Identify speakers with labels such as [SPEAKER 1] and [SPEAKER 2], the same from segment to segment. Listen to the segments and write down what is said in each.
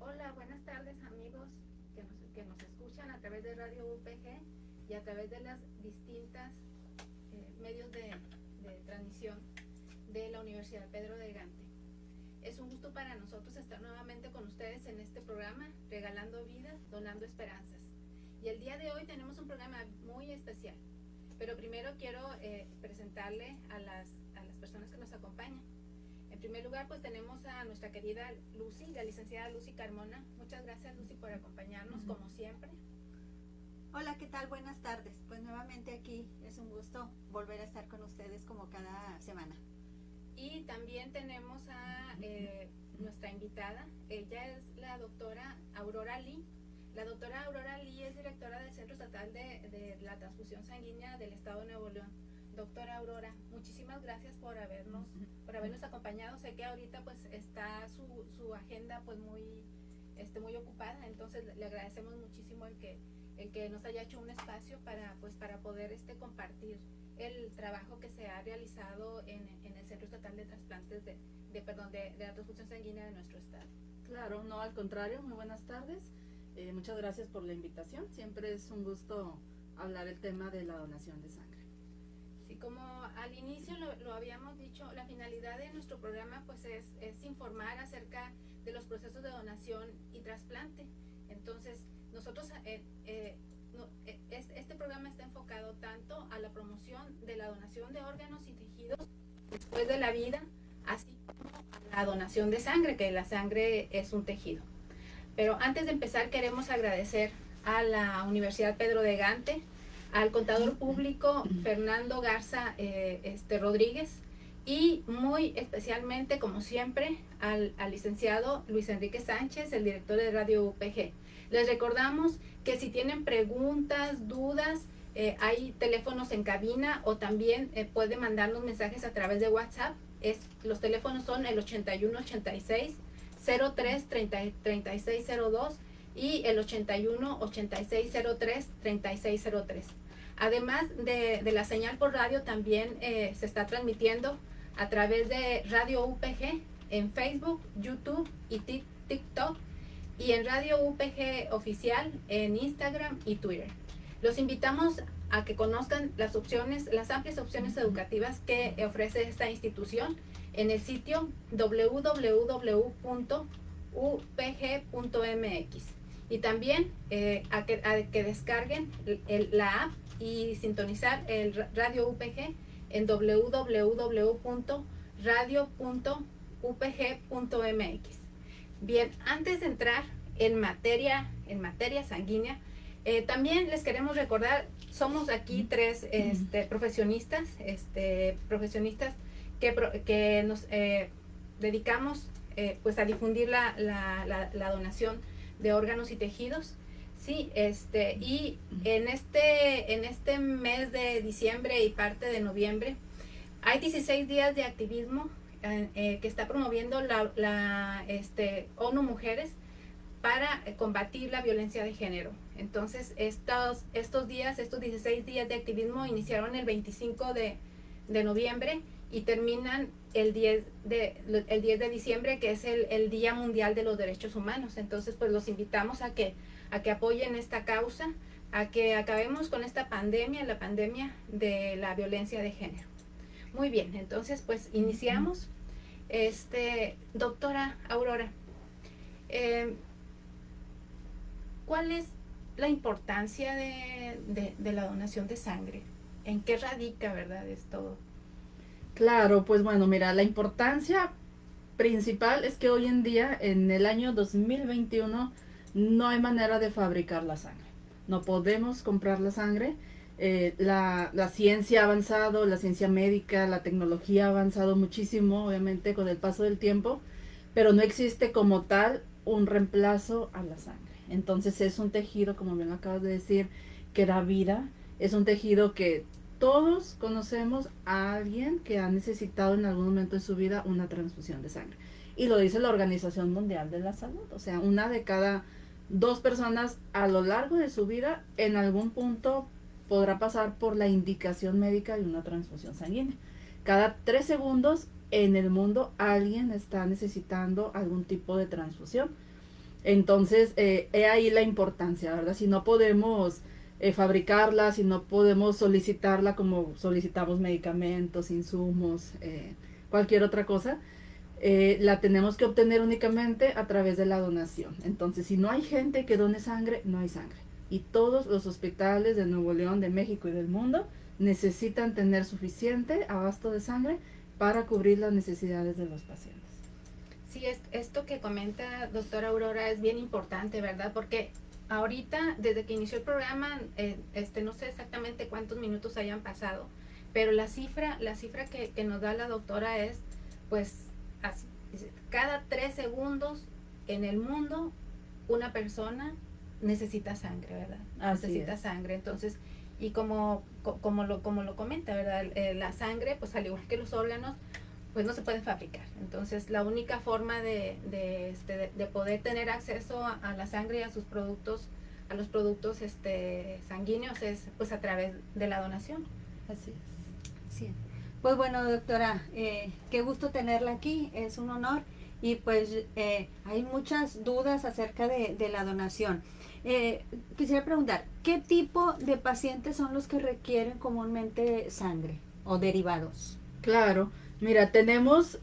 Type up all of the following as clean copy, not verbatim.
[SPEAKER 1] Hola, buenas tardes amigos que nos escuchan a través de Radio UPG y a través de las distintas medios de transmisión de la Universidad Pedro de Gante. Es un gusto para nosotros estar nuevamente con ustedes en este programa, regalando vidas, donando esperanzas. Y el día de hoy tenemos un programa muy especial, pero primero quiero presentarle a las personas que nos acompañan. En primer lugar, pues tenemos a nuestra querida Lucy, la licenciada Lucy Carmona. Muchas gracias, Lucy, por acompañarnos, como siempre.
[SPEAKER 2] Hola, ¿qué tal? Buenas tardes. Pues nuevamente aquí es un gusto volver a estar con ustedes como cada semana.
[SPEAKER 1] Y también tenemos a nuestra invitada. Ella es la doctora Aurora Lee. La doctora Aurora Lee es directora del Centro Estatal de la Transfusión Sanguínea del Estado de Nuevo León. Doctora Aurora, muchísimas gracias por habernos acompañado. Sé que ahorita pues está su agenda pues muy ocupada, entonces le agradecemos muchísimo el que nos haya hecho un espacio para poder compartir el trabajo que se ha realizado en el Centro Estatal de Trasplantes de la Transfusión Sanguínea de nuestro estado.
[SPEAKER 3] Claro, no, al contrario, muy buenas tardes. Muchas gracias por la invitación. Siempre es un gusto hablar el tema de la donación de sangre.
[SPEAKER 1] Sí, como al inicio lo habíamos dicho, la finalidad de nuestro programa pues es informar acerca de los procesos de donación y trasplante. Entonces, nosotros este programa está enfocado tanto a la promoción de la donación de órganos y tejidos después de la vida, así como a la donación de sangre, que la sangre es un tejido. Pero antes de empezar, queremos agradecer a la Universidad Pedro de Gante, al contador público Fernando Garza Rodríguez, y muy especialmente, como siempre, al licenciado Luis Enrique Sánchez, el director de Radio UPG. Les recordamos que si tienen preguntas, dudas, hay teléfonos en cabina, o también pueden mandarnos mensajes a través de WhatsApp. Los teléfonos son el 8186 03 3602 y el 81 86 03 3603. Además de la señal por radio, también se está transmitiendo a través de Radio UPG en Facebook, YouTube y TikTok, y en Radio UPG Oficial en Instagram y Twitter. Los invitamos a que conozcan las amplias opciones educativas que ofrece esta institución en el sitio www.upg.mx, y también a que descarguen la app y sintonizar el Radio UPG en www.radio.upg.mx. Bien, antes de entrar en materia sanguínea, también les queremos recordar, somos aquí tres profesionistas que nos dedicamos pues a difundir la donación de órganos y tejidos. Sí, y en este mes de diciembre y parte de noviembre hay 16 días de activismo que está promoviendo la ONU Mujeres para combatir la violencia de género. Entonces, estos 16 días de activismo iniciaron el 25 de noviembre y terminan el 10 de diciembre, que es el Día Mundial de los Derechos Humanos. Entonces, pues los invitamos a que apoyen esta causa, a que acabemos con esta pandemia, la pandemia de la violencia de género. Muy bien, entonces pues iniciamos. Doctora Aurora, ¿cuál es la importancia de la donación de sangre? ¿En qué radica, verdad, esto?
[SPEAKER 3] Claro, pues bueno, mira, la importancia principal es que hoy en día, en el año 2021, no hay manera de fabricar la sangre. No podemos comprar la sangre. La ciencia ha avanzado, la ciencia médica, la tecnología ha avanzado muchísimo, obviamente, con el paso del tiempo, pero no existe como tal un reemplazo a la sangre. Entonces es un tejido, como bien acabas de decir, que da vida. Es un tejido que todos conocemos a alguien que ha necesitado en algún momento de su vida una transfusión de sangre. Y lo dice la Organización Mundial de la Salud. O sea, 1 de cada 2 personas a lo largo de su vida en algún punto podrá pasar por la indicación médica de una transfusión sanguínea. Cada 3 segundos en el mundo alguien está necesitando algún tipo de transfusión. Entonces, he ahí la importancia, ¿verdad? Si no podemos fabricarla, si no podemos solicitarla como solicitamos medicamentos, insumos, cualquier otra cosa, la tenemos que obtener únicamente a través de la donación. Entonces, si no hay gente que done sangre, no hay sangre. Y todos los hospitales de Nuevo León, de México y del mundo necesitan tener suficiente abasto de sangre para cubrir las necesidades de los pacientes.
[SPEAKER 1] Sí, esto que comenta doctora Aurora es bien importante, ¿verdad? Porque ahorita, desde que inició el programa, no sé exactamente cuántos minutos hayan pasado, pero la cifra que nos da la doctora es, pues, así, cada 3 segundos en el mundo una persona necesita sangre, ¿verdad?
[SPEAKER 3] Así
[SPEAKER 1] necesita
[SPEAKER 3] es.
[SPEAKER 1] sangre. Entonces, y como lo comenta, ¿verdad? La sangre, pues al igual que los órganos, pues no se pueden fabricar. Entonces, la única forma de poder tener acceso a la sangre y a sus productos, a los productos sanguíneos, es pues a través de la donación.
[SPEAKER 3] Así es.
[SPEAKER 2] Sí. Pues bueno, doctora, qué gusto tenerla aquí, es un honor y pues hay muchas dudas acerca de la donación. Quisiera preguntar, ¿qué tipo de pacientes son los que requieren comúnmente sangre o derivados?
[SPEAKER 3] Claro, mira, tenemos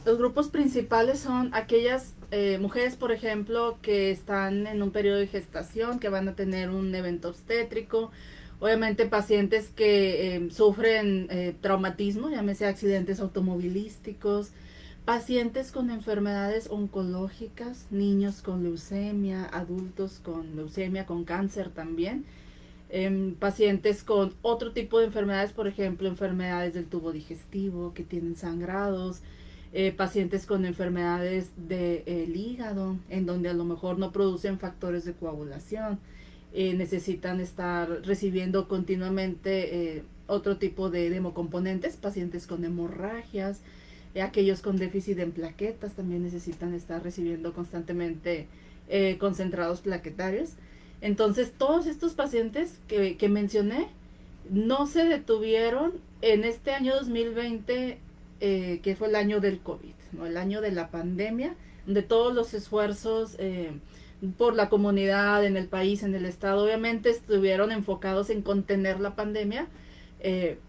[SPEAKER 3] los grupos principales son aquellas mujeres, por ejemplo, que están en un periodo de gestación, que van a tener un evento obstétrico, obviamente pacientes que sufren traumatismo, llámese accidentes automovilísticos, pacientes con enfermedades oncológicas, niños con leucemia, adultos con leucemia, con cáncer también, pacientes con otro tipo de enfermedades, por ejemplo, enfermedades del tubo digestivo que tienen sangrados, pacientes con enfermedades del hígado, en donde a lo mejor no producen factores de coagulación, necesitan estar recibiendo continuamente otro tipo de hemocomponentes, pacientes con hemorragias, aquellos con déficit en plaquetas también necesitan estar recibiendo constantemente concentrados plaquetarios. Entonces, todos estos pacientes que mencioné no se detuvieron en este año 2020, que fue el año del COVID, ¿no? El año de la pandemia, donde todos los esfuerzos por la comunidad, en el país, en el estado, obviamente estuvieron enfocados en contener la pandemia,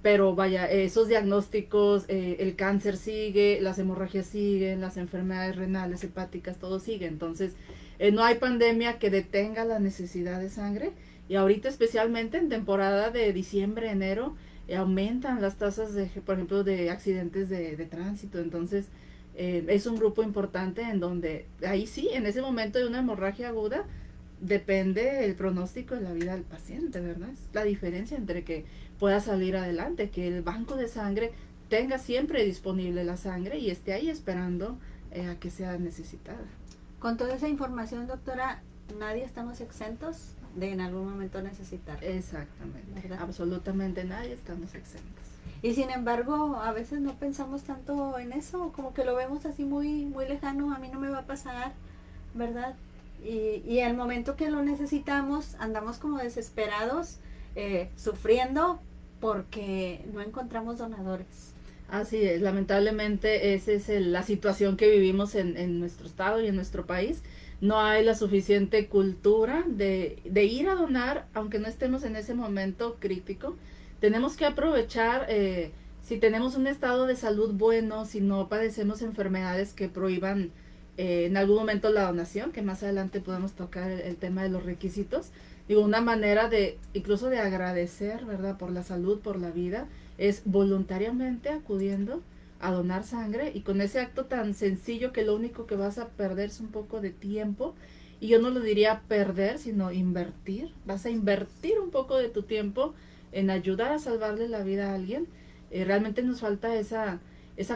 [SPEAKER 3] pero vaya, esos diagnósticos, el cáncer sigue, las hemorragias siguen, las enfermedades renales, hepáticas, todo sigue. Entonces, no hay pandemia que detenga la necesidad de sangre. Y ahorita, especialmente en temporada de diciembre, enero, aumentan las tasas de, por ejemplo, de accidentes de tránsito. Entonces, es un grupo importante en donde, ahí sí, en ese momento de una hemorragia aguda, depende el pronóstico de la vida del paciente, ¿verdad? Es la diferencia entre que pueda salir adelante, que el banco de sangre tenga siempre disponible la sangre y esté ahí esperando a que sea necesitada.
[SPEAKER 2] Con toda esa información, doctora, nadie estamos exentos de en algún momento necesitar.
[SPEAKER 3] Exactamente,
[SPEAKER 2] ¿verdad?
[SPEAKER 3] Absolutamente nadie estamos exentos.
[SPEAKER 2] Y sin embargo, a veces no pensamos tanto en eso, como que lo vemos así muy, muy lejano, a mí no me va a pasar, ¿verdad? Y al momento que lo necesitamos, andamos como desesperados, sufriendo porque no encontramos donadores.
[SPEAKER 3] Así es, lamentablemente esa es la situación que vivimos en nuestro estado y en nuestro país. No hay la suficiente cultura de ir a donar, aunque no estemos en ese momento crítico. Tenemos que aprovechar, si tenemos un estado de salud bueno, si no padecemos enfermedades que prohíban en algún momento la donación, que más adelante podemos tocar el tema de los requisitos. Digo, una manera de, incluso de agradecer, ¿verdad?, por la salud, por la vida, es voluntariamente acudiendo a donar sangre, y con ese acto tan sencillo que lo único que vas a perder es un poco de tiempo, y yo no lo diría perder, sino invertir. Vas a invertir un poco de tu tiempo en ayudar a salvarle la vida a alguien. Realmente nos falta esa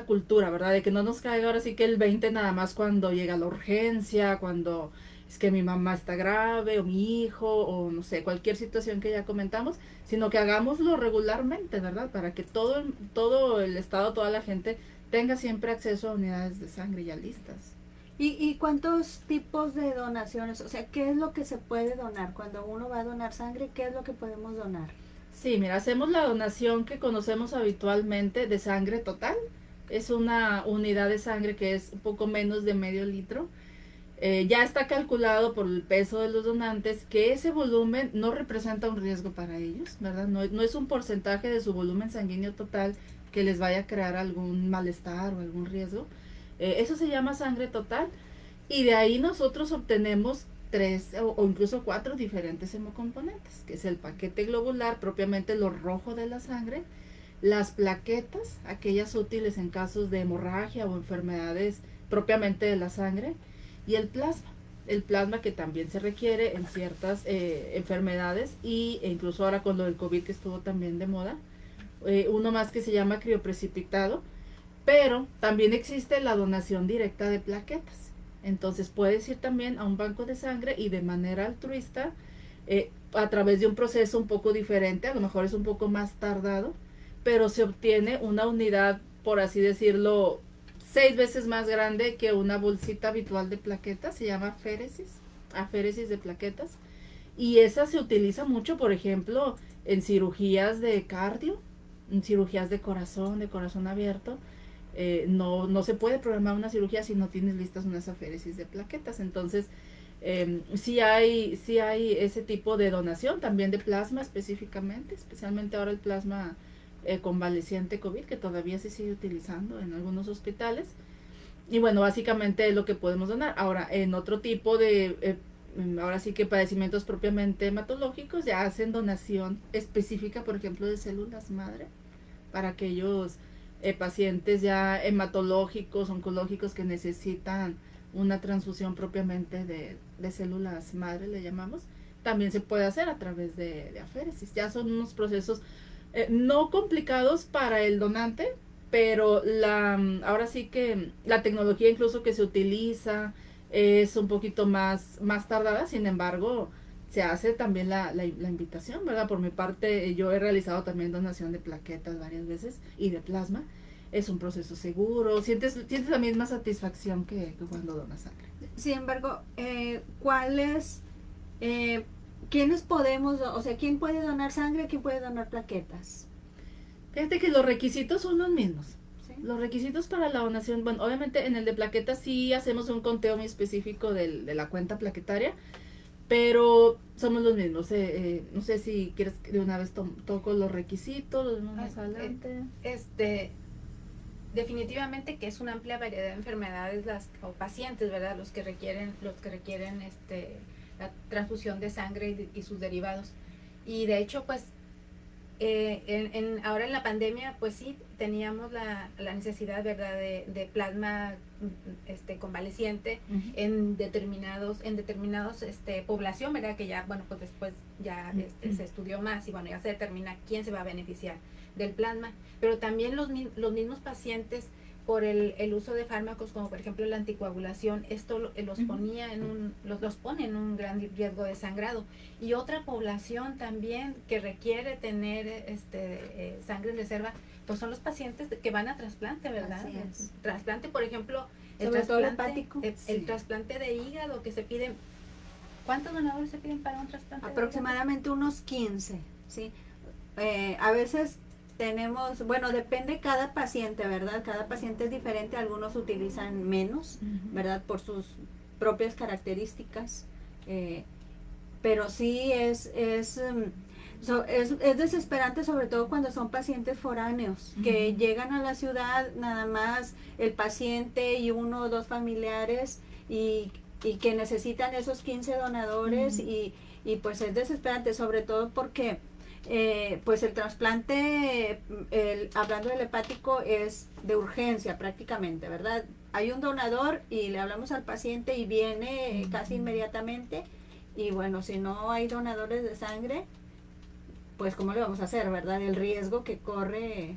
[SPEAKER 3] cultura, ¿verdad? De que no nos caiga ahora sí que el 20 nada más cuando llega la urgencia, cuando es que mi mamá está grave, o mi hijo, o no sé, cualquier situación que ya comentamos, sino que hagámoslo regularmente, ¿verdad? Para que todo el estado, toda la gente tenga siempre acceso a unidades de sangre ya listas.
[SPEAKER 2] ¿Y cuántos tipos de donaciones? O sea, ¿qué es lo que se puede donar? Cuando uno va a donar sangre, ¿qué es lo que podemos donar?
[SPEAKER 3] Sí, mira, hacemos la donación que conocemos habitualmente de sangre total. Es una unidad de sangre que es un poco menos de medio litro. Ya está calculado por el peso de los donantes que ese volumen no representa un riesgo para ellos, ¿verdad? No es un porcentaje de su volumen sanguíneo total que les vaya a crear algún malestar o algún riesgo. Eso se llama sangre total y de ahí nosotros obtenemos 3 o incluso 4 diferentes hemocomponentes, que es el paquete globular, propiamente lo rojo de la sangre, las plaquetas, aquellas útiles en casos de hemorragia o enfermedades propiamente de la sangre, y el plasma que también se requiere en ciertas enfermedades e incluso ahora con lo del COVID que estuvo también de moda, uno más que se llama crioprecipitado, pero también existe la donación directa de plaquetas. Entonces puedes ir también a un banco de sangre y de manera altruista, a través de un proceso un poco diferente, a lo mejor es un poco más tardado, pero se obtiene una unidad, por así decirlo, 6 veces más grande que una bolsita habitual de plaquetas, se llama aféresis de plaquetas, y esa se utiliza mucho, por ejemplo, en cirugías de cardio, en cirugías de corazón abierto. No se puede programar una cirugía si no tienes listas unas aféresis de plaquetas. Entonces sí hay ese tipo de donación, también de plasma especialmente ahora el plasma convaleciente COVID, que todavía se sigue utilizando en algunos hospitales. Y bueno, básicamente es lo que podemos donar. Ahora, en otro tipo de ahora sí que padecimientos propiamente hematológicos, ya hacen donación específica, por ejemplo, de células madre para aquellos pacientes ya hematológicos, oncológicos, que necesitan una transfusión propiamente de células madre, le llamamos. También se puede hacer a través de aféresis. Ya son unos procesos no complicados para el donante, pero ahora sí que la tecnología incluso que se utiliza es un poquito más tardada. Sin embargo, se hace también la invitación, ¿verdad? Por mi parte, yo he realizado también donación de plaquetas varias veces y de plasma. Es un proceso seguro, sientes la misma satisfacción que cuando donas sangre.
[SPEAKER 2] Sin embargo, ¿quiénes podemos, o sea, quién puede donar sangre, quién puede donar plaquetas?
[SPEAKER 3] Fíjate que los requisitos son los mismos.
[SPEAKER 2] ¿Sí?
[SPEAKER 3] Los requisitos para la donación, bueno, obviamente en el de plaquetas sí hacemos un conteo muy específico de la cuenta plaquetaria, pero somos los mismos. No sé si quieres que de una vez toco los requisitos, los vemos más adelante.
[SPEAKER 1] Definitivamente que es una amplia variedad de enfermedades o pacientes, ¿verdad? Los que requieren la transfusión de sangre y sus derivados. Y de hecho, pues ahora en la pandemia, pues sí teníamos la necesidad, ¿verdad?, de plasma convaleciente
[SPEAKER 3] Uh-huh.
[SPEAKER 1] en determinados población, ¿verdad?, que ya, bueno, pues después ya se estudió más y bueno, ya se determina quién se va a beneficiar del plasma, pero también los mismos pacientes, por el uso de fármacos como por ejemplo la anticoagulación, esto los ponía los pone en un gran riesgo de sangrado. Y otra población también que requiere tener sangre en reserva, pues son los pacientes que van a trasplante, ¿verdad?
[SPEAKER 2] Así es.
[SPEAKER 1] Trasplante, por ejemplo,
[SPEAKER 2] Sobre todo el hepático.
[SPEAKER 1] el
[SPEAKER 2] Sí.
[SPEAKER 1] trasplante de hígado que se piden. ¿Cuántos donadores se piden para un trasplante?
[SPEAKER 2] Aproximadamente unos 15, ¿sí? A veces tenemos, bueno, depende cada paciente, ¿verdad? Cada paciente es diferente, algunos utilizan menos,
[SPEAKER 3] Uh-huh.
[SPEAKER 2] ¿verdad? Por sus propias características, pero sí es desesperante, sobre todo cuando son pacientes foráneos, que
[SPEAKER 3] Uh-huh.
[SPEAKER 2] llegan a la ciudad nada más el paciente y 1 o 2 familiares y que necesitan esos 15 donadores.
[SPEAKER 3] Uh-huh.
[SPEAKER 2] Y pues es desesperante, sobre todo porque pues el trasplante, hablando del hepático, es de urgencia prácticamente, ¿verdad? Hay un donador y le hablamos al paciente y viene casi inmediatamente. Y bueno, si no hay donadores de sangre, pues ¿cómo le vamos a hacer, verdad? El riesgo que corre,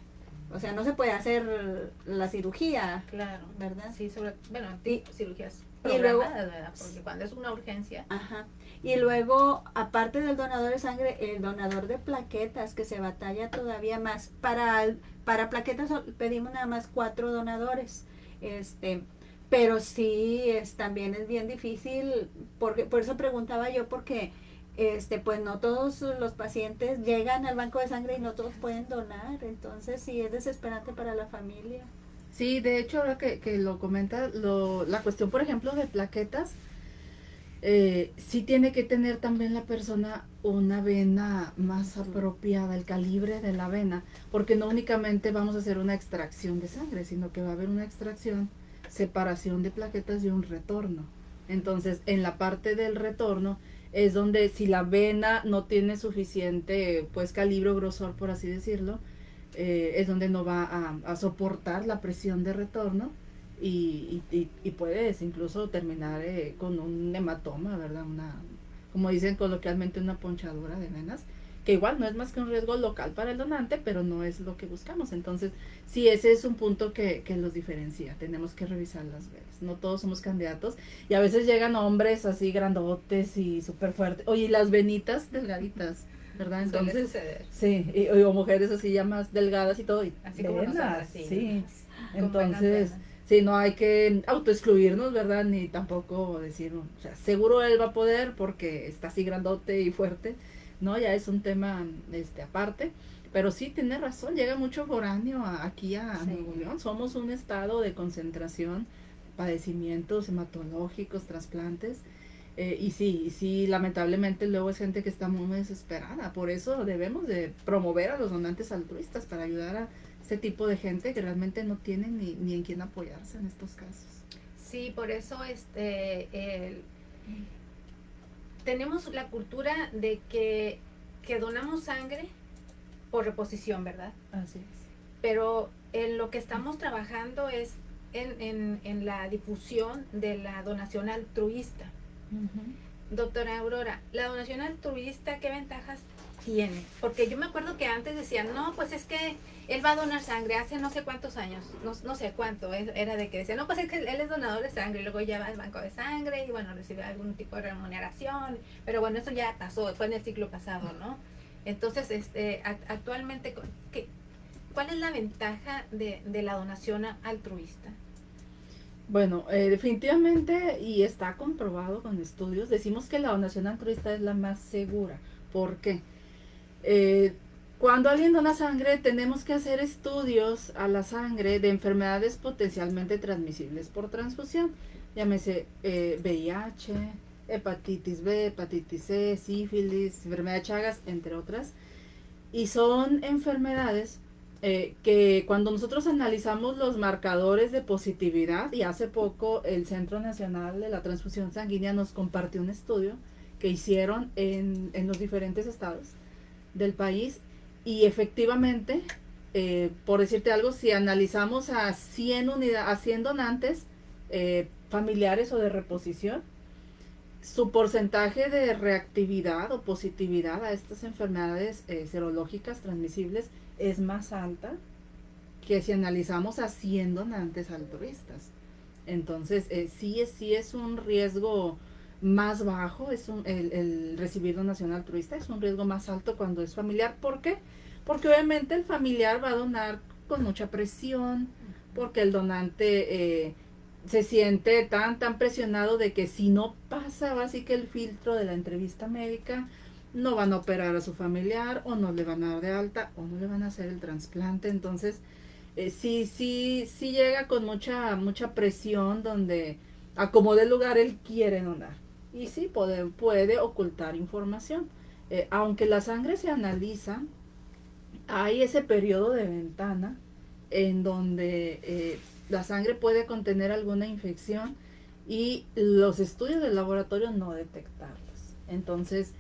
[SPEAKER 2] o sea, no se puede hacer la cirugía,
[SPEAKER 1] Claro,
[SPEAKER 2] ¿verdad?
[SPEAKER 1] Sí, cirugías
[SPEAKER 2] y luego,
[SPEAKER 1] programadas, ¿verdad? Porque cuando es una urgencia.
[SPEAKER 2] Ajá. Y luego, aparte del donador de sangre, el donador de plaquetas, que se batalla todavía más. Para plaquetas pedimos nada más 4 donadores. Pero sí, también es bien difícil, porque por eso preguntaba yo, porque pues no todos los pacientes llegan al banco de sangre y no todos pueden donar. Entonces sí es desesperante para la familia.
[SPEAKER 3] Sí, de hecho, ahora que lo comentas, la cuestión, por ejemplo, de plaquetas, Sí tiene que tener también la persona una vena más apropiada, el calibre de la vena, porque no únicamente vamos a hacer una extracción de sangre, sino que va a haber una extracción, separación de plaquetas y un retorno. Entonces, en la parte del retorno es donde si la vena no tiene suficiente, pues, calibre o grosor, por así decirlo, es donde no va a soportar la presión de retorno y puedes incluso terminar con un hematoma, ¿verdad? Como dicen coloquialmente, una ponchadura de venas, que igual no es más que un riesgo local para el donante, pero no es lo que buscamos. Entonces, sí, ese es un punto que los diferencia. Tenemos que revisar las venas. No todos somos candidatos. Y a veces llegan hombres así grandotes y súper fuertes. Oye, y las venitas delgaditas, ¿verdad?
[SPEAKER 1] Suele
[SPEAKER 3] Entonces,
[SPEAKER 1] suceder.
[SPEAKER 3] sí, o mujeres así ya más delgadas y todo. Y
[SPEAKER 1] Así como
[SPEAKER 3] venas,
[SPEAKER 1] nosotras, sí.
[SPEAKER 3] sí.
[SPEAKER 1] Con buenas
[SPEAKER 3] Entonces,
[SPEAKER 1] venas.
[SPEAKER 3] sí, no hay que autoexcluirnos, ¿verdad? Ni tampoco decir, o sea, seguro él va a poder porque está así grandote y fuerte, ¿no? Ya es un tema aparte. Pero sí, tiene razón, llega mucho foráneo aquí a
[SPEAKER 2] Sí.
[SPEAKER 3] Nuevo León. Somos un estado de concentración, padecimientos hematológicos, trasplantes. Y sí, lamentablemente luego es gente que está muy desesperada. Por eso debemos de promover a los donantes altruistas para ayudar a este tipo de gente que realmente no tiene ni en quién apoyarse en estos casos.
[SPEAKER 1] Sí, por eso tenemos la cultura de que donamos sangre por reposición, ¿verdad?
[SPEAKER 3] Así es.
[SPEAKER 1] Pero en lo que estamos trabajando es en la difusión de la donación altruista. Doctora Aurora, la donación altruista, ¿qué ventajas tiene? Porque yo me acuerdo que antes decían, no, pues es que él va a donar sangre hace no sé cuántos años, no sé cuánto, era de que decían, no, pues es que él es donador de sangre, y luego ya va al banco de sangre y bueno, recibe algún tipo de remuneración, pero bueno, eso ya pasó, fue en el siglo pasado, ¿no? Entonces, actualmente, ¿cuál es la ventaja de la donación altruista?
[SPEAKER 3] Bueno, definitivamente, y está comprobado con estudios, decimos que la donación altruista es la más segura. ¿Por qué? Eh, Cuando alguien dona sangre, tenemos que hacer estudios a la sangre de enfermedades potencialmente transmisibles por transfusión. Llámese VIH, hepatitis B, hepatitis C, sífilis, enfermedad de Chagas, entre otras. Y son enfermedades que cuando nosotros analizamos los marcadores de positividad, y hace poco el Centro Nacional de la Transfusión Sanguínea nos compartió un estudio que hicieron en los diferentes estados del país, y efectivamente, por decirte algo, si analizamos a 100 unidades, a 100 donantes familiares o de reposición, su porcentaje de reactividad o positividad a estas enfermedades serológicas transmisibles es más alta que si analizamos a 100 donantes altruistas. Entonces, sí es un riesgo más bajo, el recibir donación altruista es un riesgo más alto cuando es familiar. ¿Por qué? Porque obviamente el familiar va a donar con mucha presión, porque el donante se siente tan presionado de que si no pasa así que el filtro de la entrevista médica, no van a operar a su familiar, o no le van a dar de alta, o no le van a hacer el trasplante. Entonces, sí llega con mucha presión, donde a como de lugar él quiere donar. Y sí puede ocultar información. Aunque la sangre se analiza, hay ese periodo de ventana en donde la sangre puede contener alguna infección y los estudios del laboratorio no detectarlos. Entonces,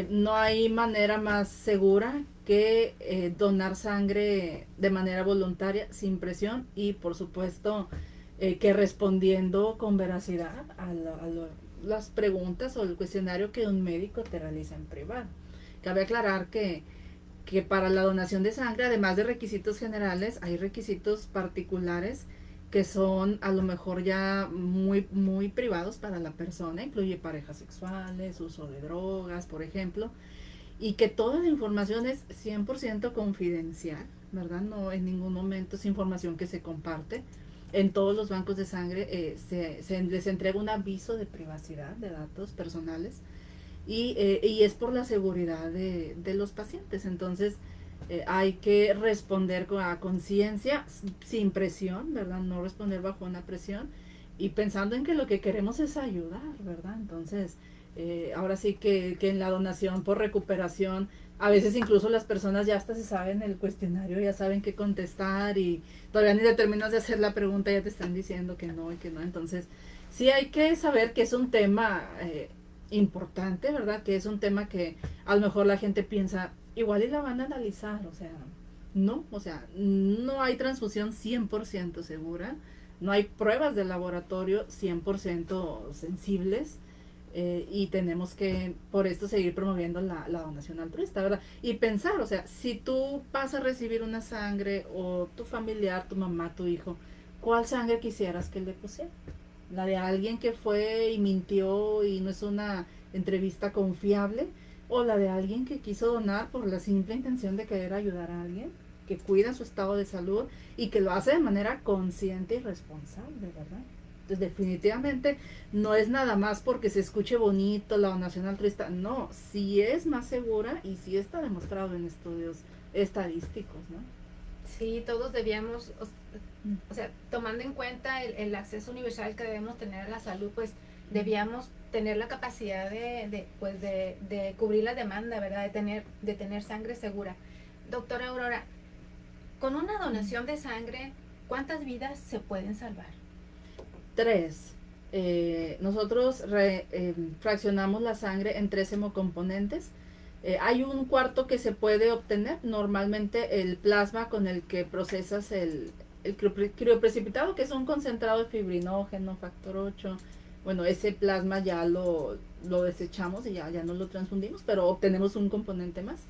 [SPEAKER 3] no hay manera más segura que donar sangre de manera voluntaria, sin presión, y por supuesto que respondiendo con veracidad a las preguntas o el cuestionario que un médico te realiza en privado. Cabe aclarar que para la donación de sangre, además de requisitos generales, hay requisitos particulares que son a lo mejor ya muy privados para la persona. Incluye parejas sexuales, uso de drogas, por ejemplo, y que toda la información es 100% confidencial, ¿verdad? No, en ningún momento es información que se comparte. En todos los bancos de sangre se les entrega un aviso de privacidad de datos personales, y es por la seguridad de los pacientes. Entonces, hay que responder a conciencia, sin presión, ¿verdad? No responder bajo una presión, y pensando en que lo que queremos es ayudar, ¿verdad? Entonces, ahora sí que en la donación por recuperación, a veces incluso las personas ya hasta se saben el cuestionario, ya saben qué contestar y todavía ni le terminas de hacer la pregunta, ya te están diciendo que no y que no. Entonces, sí hay que saber que es un tema importante, ¿verdad? Que es un tema que a lo mejor la gente piensa, igual y la van a analizar, o sea, no hay transfusión 100% segura, no hay pruebas de laboratorio 100% sensibles, y tenemos que, por esto, seguir promoviendo la donación altruista, ¿verdad? Y pensar, o sea, si tú vas a recibir una sangre o tu familiar, tu mamá, tu hijo, ¿cuál sangre quisieras que le pusiera? La de alguien que fue y mintió y no es una entrevista confiable, o la de alguien que quiso donar por la simple intención de querer ayudar a alguien, que cuida su estado de salud y que lo hace de manera consciente y responsable, ¿verdad? Entonces, definitivamente no es nada más porque se escuche bonito la donación altruista, no, sí es más segura y sí está demostrado en estudios estadísticos, ¿no?
[SPEAKER 1] Sí, todos debíamos, o sea, tomando en cuenta el acceso universal que debemos tener a la salud, pues debíamos tener la capacidad de cubrir la demanda, ¿verdad? De tener sangre segura. Doctora Aurora, con una donación de sangre, ¿cuántas vidas se pueden salvar?
[SPEAKER 3] 3. Nosotros fraccionamos la sangre en 3 hemocomponentes. Hay un cuarto que se puede obtener, normalmente el plasma con el que procesas el crioprecipitado, que es un concentrado de fibrinógeno, factor 8. Bueno, ese plasma ya lo desechamos y ya no lo transfundimos, pero obtenemos un componente más.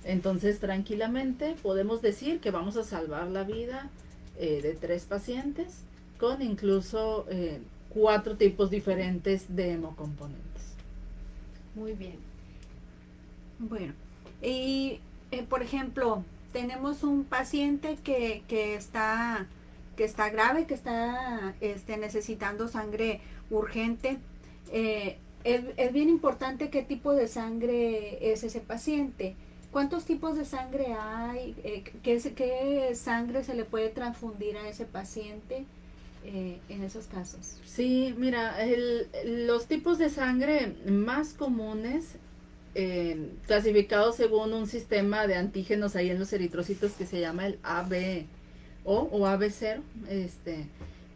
[SPEAKER 3] Entonces, tranquilamente podemos decir que vamos a salvar la vida de 3 pacientes con incluso 4 tipos diferentes de hemocomponentes.
[SPEAKER 1] Muy bien.
[SPEAKER 2] Bueno, y por ejemplo, tenemos un paciente que está grave, que está necesitando sangre urgente. Es bien importante qué tipo de sangre es ese paciente. ¿Cuántos tipos de sangre hay? ¿Qué sangre se le puede transfundir a ese paciente en esos casos?
[SPEAKER 3] Sí, mira, los tipos de sangre más comunes, clasificados según un sistema de antígenos ahí en los eritrocitos que se llama el ABO o AB0,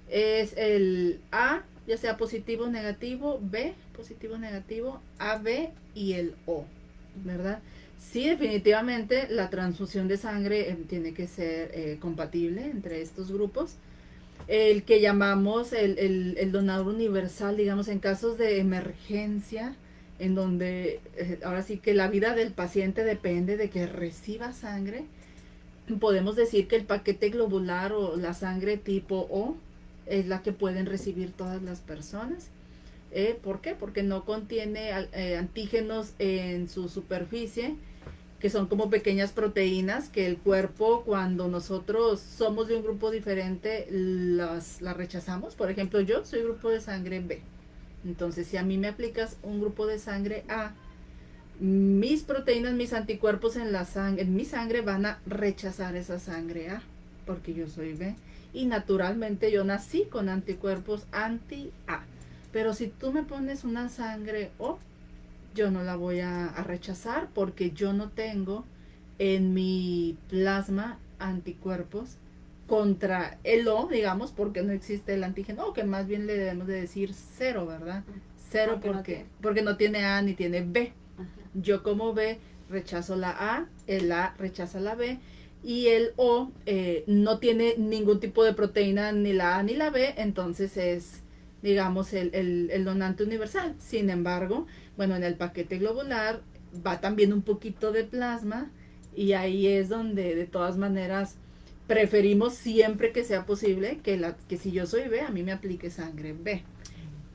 [SPEAKER 3] es el A, ya sea positivo o negativo, B, positivo o negativo, AB y el O, ¿verdad? Sí, definitivamente la transfusión de sangre tiene que ser compatible entre estos grupos. El que llamamos el donador universal, digamos, en casos de emergencia, en donde ahora sí que la vida del paciente depende de que reciba sangre, podemos decir que el paquete globular o la sangre tipo O es la que pueden recibir todas las personas. ¿Por qué? Porque no contiene antígenos en su superficie, que son como pequeñas proteínas que el cuerpo, cuando nosotros somos de un grupo diferente, las rechazamos. Por ejemplo, yo soy grupo de sangre B. Entonces, si a mí me aplicas un grupo de sangre A, mis proteínas, mis anticuerpos en mi sangre van a rechazar esa sangre A, porque yo soy B. Y naturalmente yo nací con anticuerpos anti-A. Pero si tú me pones una sangre O, yo no la voy a rechazar porque yo no tengo en mi plasma anticuerpos contra el O, digamos, porque no existe el antígeno, o que más bien le debemos de decir 0, ¿verdad? 0 porque no tiene A ni tiene B.
[SPEAKER 2] Ajá.
[SPEAKER 3] Yo como B rechazo la A, el A rechaza la B, y el O no tiene ningún tipo de proteína, ni la A ni la B, entonces es, digamos, el donante universal. Sin embargo, bueno, en el paquete globular va también un poquito de plasma, y ahí es donde de todas maneras preferimos siempre que sea posible que si yo soy B, a mí me aplique sangre B.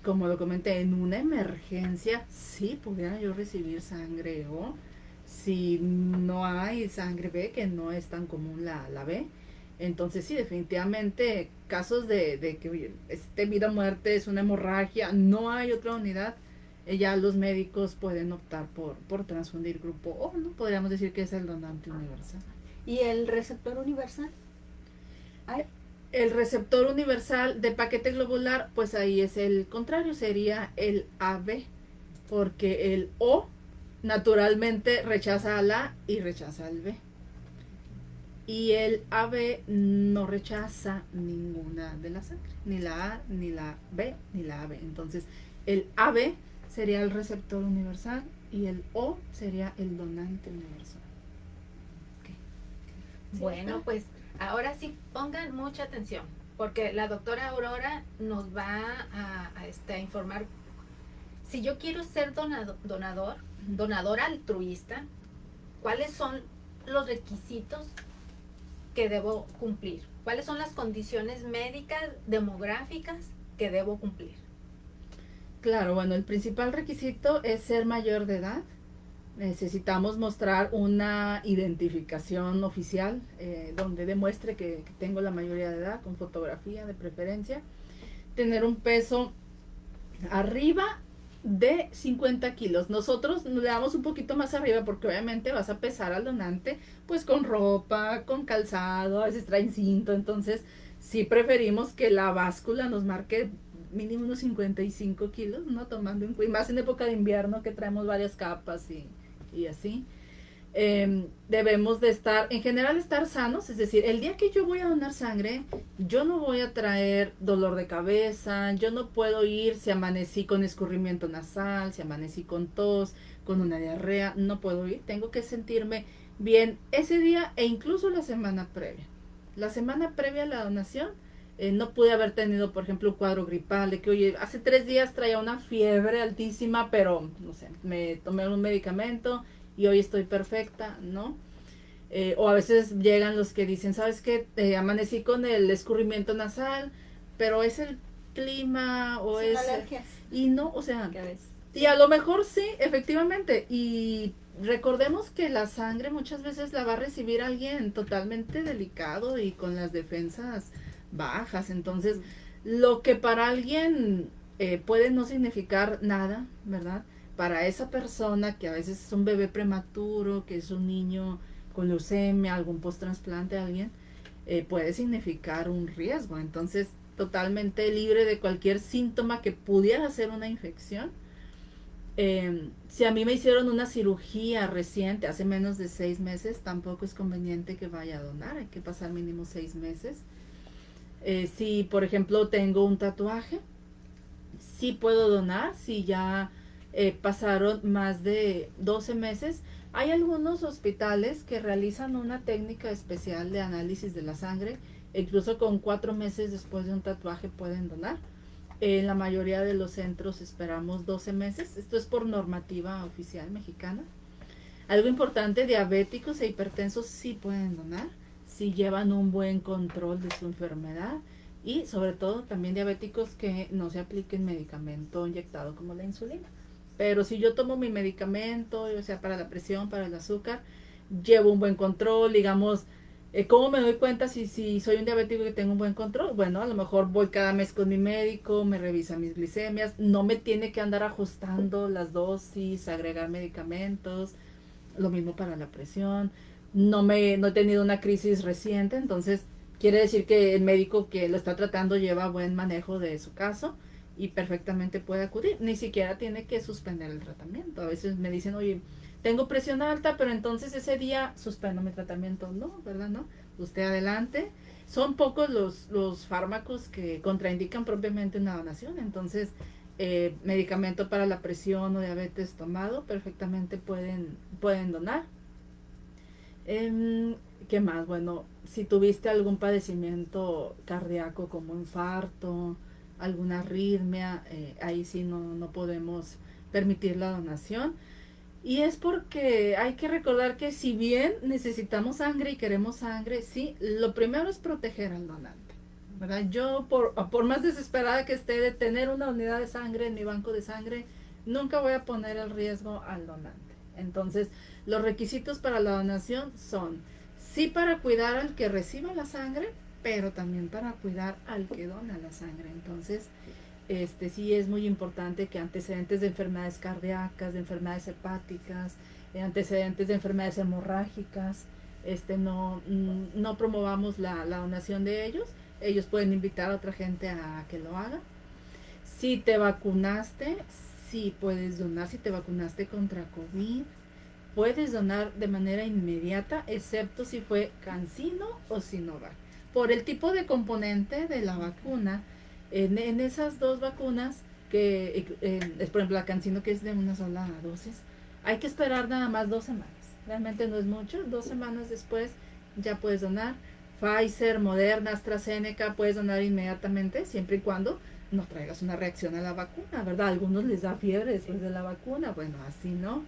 [SPEAKER 3] Como lo comenté, en una emergencia sí pudiera yo recibir sangre O, si no hay sangre B, que no es tan común la B. Entonces sí, definitivamente casos de que vida o muerte, es una hemorragia, no hay otra unidad, ya los médicos pueden optar por transfundir grupo O, ¿no? Podríamos decir que es el donante universal.
[SPEAKER 2] ¿Y el receptor universal? ¿Hay?
[SPEAKER 3] El receptor universal de paquete globular, pues ahí es el contrario, sería el AB, porque el O naturalmente rechaza al A y rechaza al B. Y el AB no rechaza ninguna de las sangre, ni la A, ni la B, ni la AB. Entonces, el AB sería el receptor universal y el O sería el donante universal. Okay.
[SPEAKER 1] Bueno, pues ahora sí pongan mucha atención, porque la doctora Aurora nos va a informar. Si yo quiero ser donador altruista, ¿cuáles son los requisitos que debo cumplir? ¿Cuáles son las condiciones médicas, demográficas que debo cumplir?
[SPEAKER 3] Claro, bueno, el principal requisito es ser mayor de edad. Necesitamos mostrar una identificación oficial donde demuestre que tengo la mayoría de edad, con fotografía de preferencia. Tener un peso arriba de 50 kilos. Nosotros le damos un poquito más arriba porque obviamente vas a pesar al donante pues con ropa, con calzado, a veces traen cinto, entonces sí preferimos que la báscula nos marque mínimo unos 55 kilos, ¿no? Tomando y más en época de invierno que traemos varias capas y así. Debemos de estar, en general estar sanos, es decir, el día que yo voy a donar sangre, yo no voy a traer dolor de cabeza, yo no puedo ir si amanecí con escurrimiento nasal, si amanecí con tos, con una diarrea, no puedo ir, tengo que sentirme bien ese día e incluso la semana previa. La semana previa a la donación, no pude haber tenido, por ejemplo, un cuadro gripal, de que, oye, hace 3 días traía una fiebre altísima, pero, no sé, me tomé un medicamento y hoy estoy perfecta, ¿no? O a veces llegan los que dicen, ¿sabes qué? Amanecí con el escurrimiento nasal, pero es el clima o
[SPEAKER 2] Son
[SPEAKER 3] es...
[SPEAKER 2] alergias.
[SPEAKER 3] Y no, o sea,
[SPEAKER 2] ¿Qué ves?
[SPEAKER 3] y a lo mejor sí, efectivamente. Y recordemos que la sangre muchas veces la va a recibir alguien totalmente delicado y con las defensas bajas. Entonces, lo que para alguien puede no significar nada, ¿verdad? Para esa persona que a veces es un bebé prematuro, que es un niño con leucemia, algún post-trasplante, alguien, puede significar un riesgo. Entonces, totalmente libre de cualquier síntoma que pudiera ser una infección. Si a mí me hicieron una cirugía reciente, hace menos de 6 meses, tampoco es conveniente que vaya a donar, hay que pasar mínimo 6 meses. Si, por ejemplo, tengo un tatuaje, sí puedo donar, si ya pasaron más de 12 meses. Hay algunos hospitales que realizan una técnica especial de análisis de la sangre, incluso con 4 meses después de un tatuaje pueden donar. En la mayoría de los centros esperamos 12 meses. Esto es por normativa oficial mexicana. Algo importante, diabéticos e hipertensos sí pueden donar, si llevan un buen control de su enfermedad y sobre todo también diabéticos que no se apliquen medicamento inyectado como la insulina. Pero si yo tomo mi medicamento, o sea, para la presión, para el azúcar, llevo un buen control, digamos, ¿cómo me doy cuenta si soy un diabético que tengo un buen control? Bueno, a lo mejor voy cada mes con mi médico, me revisa mis glicemias, no me tiene que andar ajustando las dosis, agregar medicamentos, lo mismo para la presión, no he tenido una crisis reciente, entonces quiere decir que el médico que lo está tratando lleva buen manejo de su caso y perfectamente puede acudir, ni siquiera tiene que suspender el tratamiento. A veces me dicen, oye, tengo presión alta, pero entonces ese día suspendo mi tratamiento. No, ¿verdad? No. Usted adelante. Son pocos los fármacos que contraindican propiamente una donación. Entonces, medicamento para la presión o diabetes tomado, perfectamente pueden donar. ¿Qué más? Bueno, si tuviste algún padecimiento cardíaco como infarto, alguna arritmia, ahí sí no podemos permitir la donación. Y es porque hay que recordar que si bien necesitamos sangre y queremos sangre, sí, lo primero es proteger al donante, ¿verdad? Yo, por más desesperada que esté de tener una unidad de sangre en mi banco de sangre, nunca voy a poner el riesgo al donante. Entonces, los requisitos para la donación son, sí, para cuidar al que reciba la sangre, pero también para cuidar al que dona la sangre. Entonces, sí es muy importante que antecedentes de enfermedades cardíacas, de enfermedades hepáticas, antecedentes de enfermedades hemorrágicas, no promovamos la donación de ellos. ellos pueden invitar a otra gente a que lo haga. Si te vacunaste, sí puedes donar. Si te vacunaste contra COVID, puedes donar de manera inmediata, excepto si fue CanSino o Sinovac. Por el tipo de componente de la vacuna, en esas dos vacunas, es por ejemplo la CanSino, que es de una sola dosis, hay que esperar nada más 2 semanas. Realmente no es mucho, 2 semanas después ya puedes donar. Pfizer, Moderna, AstraZeneca, puedes donar inmediatamente, siempre y cuando no traigas una reacción a la vacuna, ¿verdad? A algunos les da fiebre después de la vacuna, bueno, así no.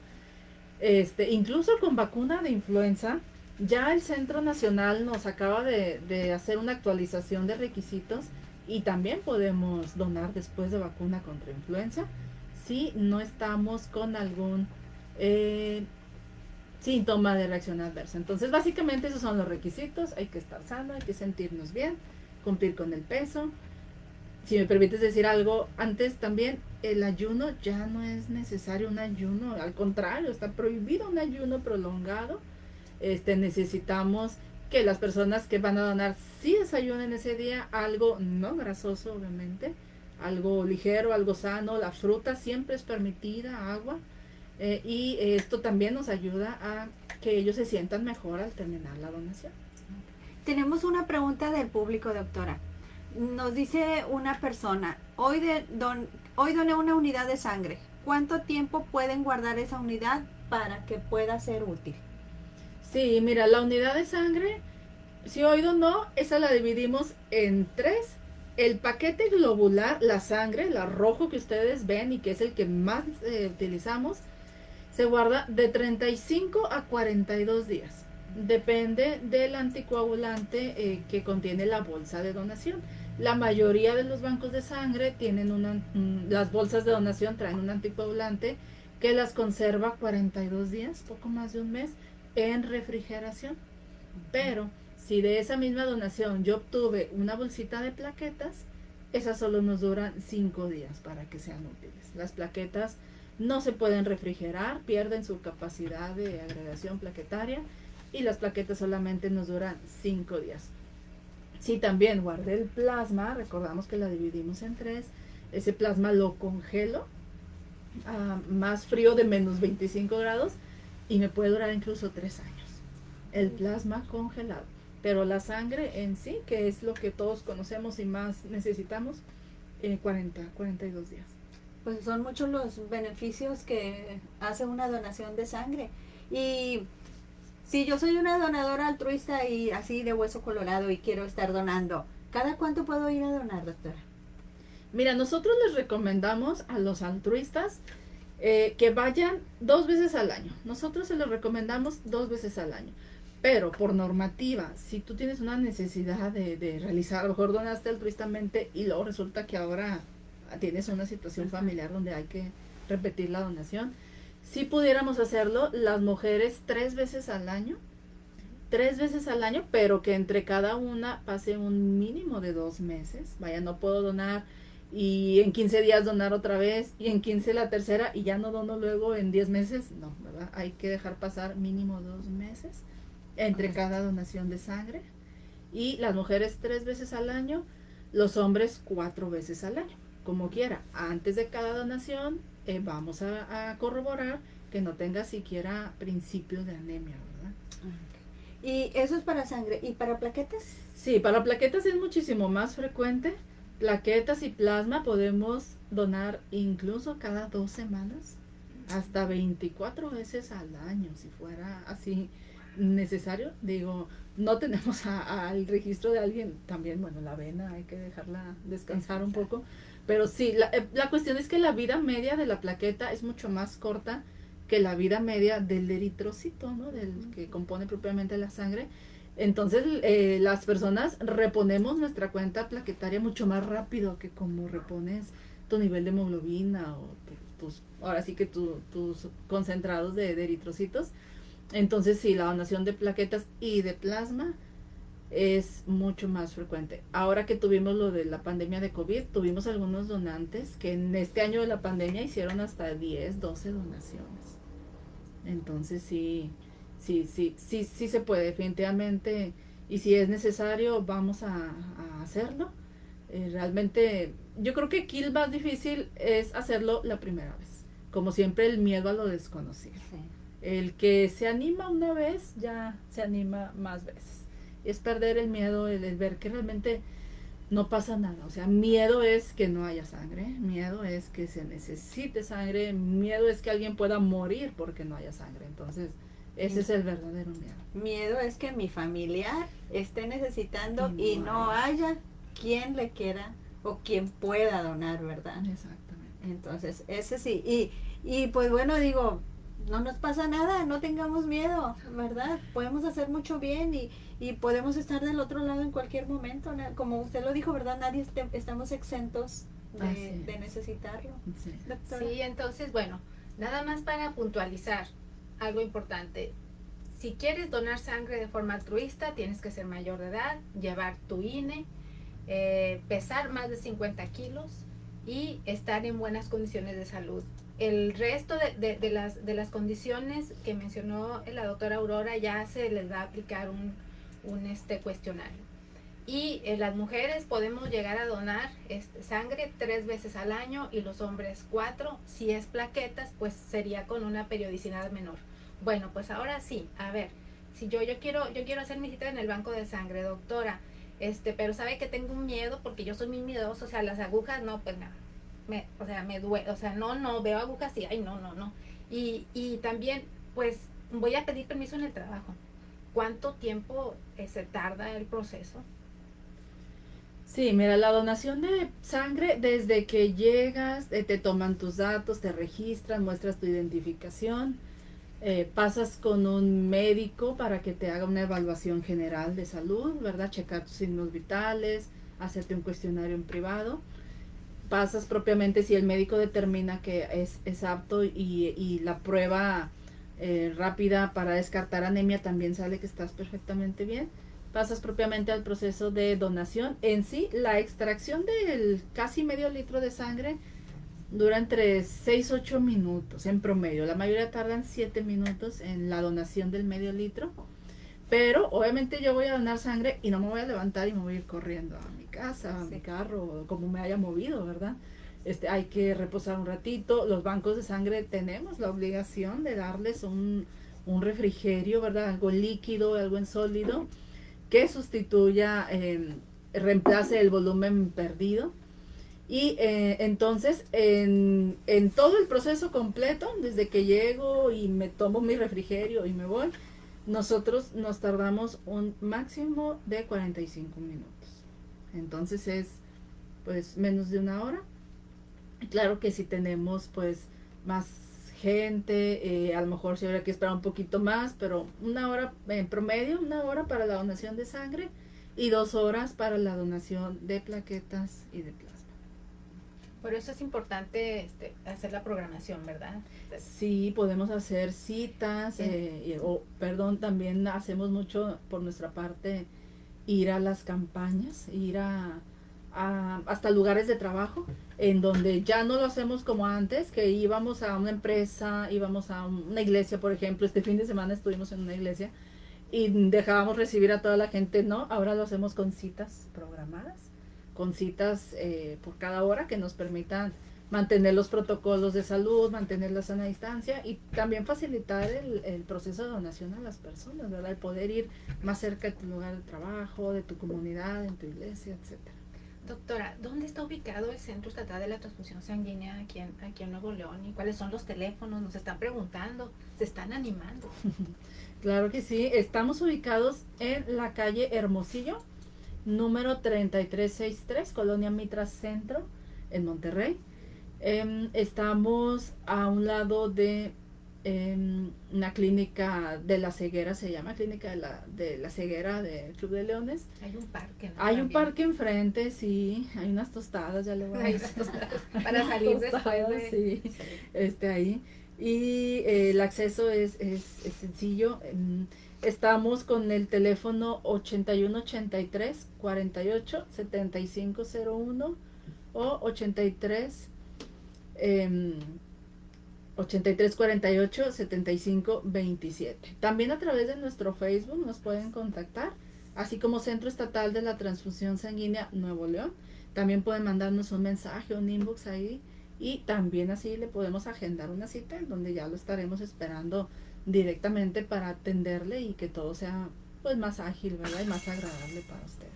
[SPEAKER 3] Incluso con vacuna de influenza, ya el Centro Nacional nos acaba de hacer una actualización de requisitos y también podemos donar después de vacuna contra influenza si no estamos con algún síntoma de reacción adversa. Entonces, básicamente esos son los requisitos. Hay que estar sano, hay que sentirnos bien, cumplir con el peso. Si me permites decir algo antes también, el ayuno ya no es necesario un ayuno, al contrario, está prohibido un ayuno prolongado. Necesitamos que las personas que van a donar sí desayunen ese día, algo no grasoso obviamente, algo ligero, algo sano. La fruta siempre es permitida, agua, y esto también nos ayuda a que ellos se sientan mejor al terminar la donación.
[SPEAKER 2] Tenemos una pregunta del público, doctora. Nos dice una persona, hoy doné una unidad de sangre. ¿Cuánto tiempo pueden guardar esa unidad para que pueda ser útil?
[SPEAKER 3] Sí, mira, la unidad de sangre, si hoy donó, esa la dividimos en 3. El paquete globular, la sangre, la rojo que ustedes ven y que es el que más utilizamos, se guarda de 35 a 42 días. Depende del anticoagulante que contiene la bolsa de donación. La mayoría de los bancos de sangre tienen las bolsas de donación traen un anticoagulante que las conserva 42 días, poco más de un mes, en refrigeración. Pero si de esa misma donación yo obtuve una bolsita de plaquetas, esas solo nos duran 5 días para que sean útiles. Las plaquetas no se pueden refrigerar, pierden su capacidad de agregación plaquetaria y las plaquetas solamente nos duran 5 días. Si también guardé el plasma, recordamos que la dividimos en 3, ese plasma lo congelo a más frío de menos 25 grados y me puede durar incluso 3 años. El plasma congelado. Pero la sangre en sí, que es lo que todos conocemos y más necesitamos, 42 días.
[SPEAKER 2] Pues son muchos los beneficios que hace una donación de sangre. Y si yo soy una donadora altruista y así de hueso colorado y quiero estar donando, ¿cada cuánto puedo ir a donar, doctora?
[SPEAKER 3] Mira, nosotros les recomendamos a los altruistas que vayan 2 veces al año. Nosotros se los recomendamos 2 veces al año. Pero por normativa, si tú tienes una necesidad de realizar, a lo mejor donaste altruistamente y luego resulta que ahora tienes una situación familiar donde hay que repetir la donación, si pudiéramos hacerlo, las mujeres 3 veces al año, pero que entre cada una pase un mínimo de 2 meses. Vaya, no puedo donar y en 15 días donar otra vez y en 15 la tercera y ya no dono luego en 10 meses, no, ¿verdad? Hay que dejar pasar mínimo 2 meses entre cada donación de sangre, y las mujeres 3 veces al año, los hombres 4 veces al año, como quiera. Antes de cada donación vamos a corroborar que no tenga siquiera principios de anemia, ¿verdad?
[SPEAKER 2] Y eso es para sangre. ¿Y para plaquetas?
[SPEAKER 3] Sí, para plaquetas es muchísimo más frecuente. Plaquetas y plasma podemos donar incluso cada 2 semanas, hasta 24 veces al año, si fuera así necesario. Digo, no tenemos al registro de alguien, también, bueno, la vena hay que dejarla descansar un poco, pero sí, la cuestión es que la vida media de la plaqueta es mucho más corta que la vida media del eritrocito, ¿no? Del que compone propiamente la sangre. Entonces, las personas reponemos nuestra cuenta plaquetaria mucho más rápido que como repones tu nivel de hemoglobina o ahora sí que tus concentrados de eritrocitos. Entonces sí, la donación de plaquetas y de plasma es mucho más frecuente. Ahora que tuvimos lo de la pandemia de COVID, tuvimos algunos donantes que en este año de la pandemia hicieron hasta 10, 12 donaciones. Entonces sí se puede definitivamente. y si es necesario vamos a hacerlo. Realmente yo creo que aquí el más difícil es hacerlo la primera vez. Como siempre, el miedo a lo desconocido.
[SPEAKER 2] Sí.
[SPEAKER 3] El que se anima una vez ya se anima más veces. Es perder el miedo, el ver que realmente no pasa nada. O sea, miedo es que no haya sangre, miedo es que se necesite sangre, miedo es que alguien pueda morir porque no haya sangre. Entonces, ese es el verdadero miedo.
[SPEAKER 2] Miedo es que mi familiar esté necesitando y no haya quien le quiera o quien pueda donar, ¿verdad?
[SPEAKER 3] Exactamente.
[SPEAKER 2] Entonces, ese sí. Y pues bueno, digo, no nos pasa nada, no tengamos miedo, ¿verdad? Podemos hacer mucho bien y podemos estar del otro lado en cualquier momento. Como usted lo dijo, ¿verdad? Nadie estamos exentos de necesitarlo.
[SPEAKER 3] Sí.
[SPEAKER 2] Doctora.
[SPEAKER 1] Sí, entonces, bueno, nada más para puntualizar algo importante. Si quieres donar sangre de forma altruista, tienes que ser mayor de edad, llevar tu INE, pesar más de 50 kilos y estar en buenas condiciones de salud. El resto de las condiciones que mencionó la doctora Aurora ya se les va a aplicar un cuestionario. Y las mujeres podemos llegar a donar sangre 3 veces al año y los hombres 4. Si es plaquetas, pues sería con una periodicidad menor. Bueno, pues ahora sí, a ver, si yo quiero hacer mi cita en el banco de sangre, doctora, pero sabe que tengo un miedo porque yo soy muy miedoso, o sea, las agujas, no, pues nada. Me duele, o sea, no, veo agujas y, ay, no. Y también, pues, voy a pedir permiso en el trabajo. ¿Cuánto tiempo se tarda el proceso?
[SPEAKER 3] Sí, mira, la donación de sangre, desde que llegas, te toman tus datos, te registran, muestras tu identificación, pasas con un médico para que te haga una evaluación general de salud, ¿verdad? Checar tus signos vitales, hacerte un cuestionario en privado. Pasas propiamente si el médico determina que es apto y la prueba rápida para descartar anemia también sale que estás perfectamente bien. Pasas propiamente al proceso de donación. En sí, la extracción del casi medio litro de sangre dura entre 6 8 minutos en promedio. La mayoría tardan 7 minutos en la donación del medio litro. Pero obviamente yo voy a donar sangre y no me voy a levantar y me voy a ir corriendo a mi casa, a mi carro, como me haya movido, ¿verdad? Hay que reposar un ratito. Los bancos de sangre tenemos la obligación de darles un refrigerio, ¿verdad? Algo líquido, algo en sólido, que sustituya, reemplace el volumen perdido. Y entonces en todo el proceso completo, desde que llego y me tomo mi refrigerio y me voy, nosotros nos tardamos un máximo de 45 minutos. Entonces es pues menos de una hora. Claro que si tenemos pues más gente, a lo mejor si habrá que esperar un poquito más, pero una hora en promedio, una hora para la donación de sangre y 2 horas para la donación de plaquetas y de plasma.
[SPEAKER 1] Por eso es importante hacer la programación, ¿verdad?
[SPEAKER 3] Sí, podemos hacer citas, también hacemos mucho por nuestra parte, ir a las campañas, ir hasta lugares de trabajo, en donde ya no lo hacemos como antes, que íbamos a una empresa, íbamos a una iglesia, por ejemplo. Este fin de semana estuvimos en una iglesia y dejábamos recibir a toda la gente, no, ahora lo hacemos con citas programadas, con citas por cada hora que nos permitan mantener los protocolos de salud, mantener la sana distancia y también facilitar el proceso de donación a las personas, ¿verdad? El poder ir más cerca de tu lugar de trabajo, de tu comunidad, en tu iglesia, etcétera.
[SPEAKER 1] Doctora, ¿dónde está ubicado el Centro Estatal de la Transfusión Sanguínea aquí en Nuevo León? ¿Y cuáles son los teléfonos? Nos están preguntando, se están animando.
[SPEAKER 3] Claro que sí, estamos ubicados en la calle Hermosillo, número 3363, Colonia Mitra Centro, en Monterrey. Estamos a un lado de una clínica de la ceguera, se llama Clínica de la Ceguera del Club de Leones.
[SPEAKER 1] Hay un parque, ¿no?
[SPEAKER 3] Hay
[SPEAKER 1] También.
[SPEAKER 3] un parque enfrente, sí, hay unas tostadas, ya le voy a
[SPEAKER 1] Hay unas tostadas para salir después de...
[SPEAKER 3] Sí, ahí. Y el acceso es sencillo. Estamos con el teléfono 8183 48 7501 o 83 48 75 27. También a través de nuestro Facebook nos pueden contactar. así como Centro Estatal de la Transfusión Sanguínea Nuevo León. También pueden mandarnos un mensaje, un inbox ahí, y también así le podemos agendar una cita en donde ya lo estaremos esperando directamente para atenderle y que todo sea pues más ágil, ¿verdad? Y más agradable para ustedes.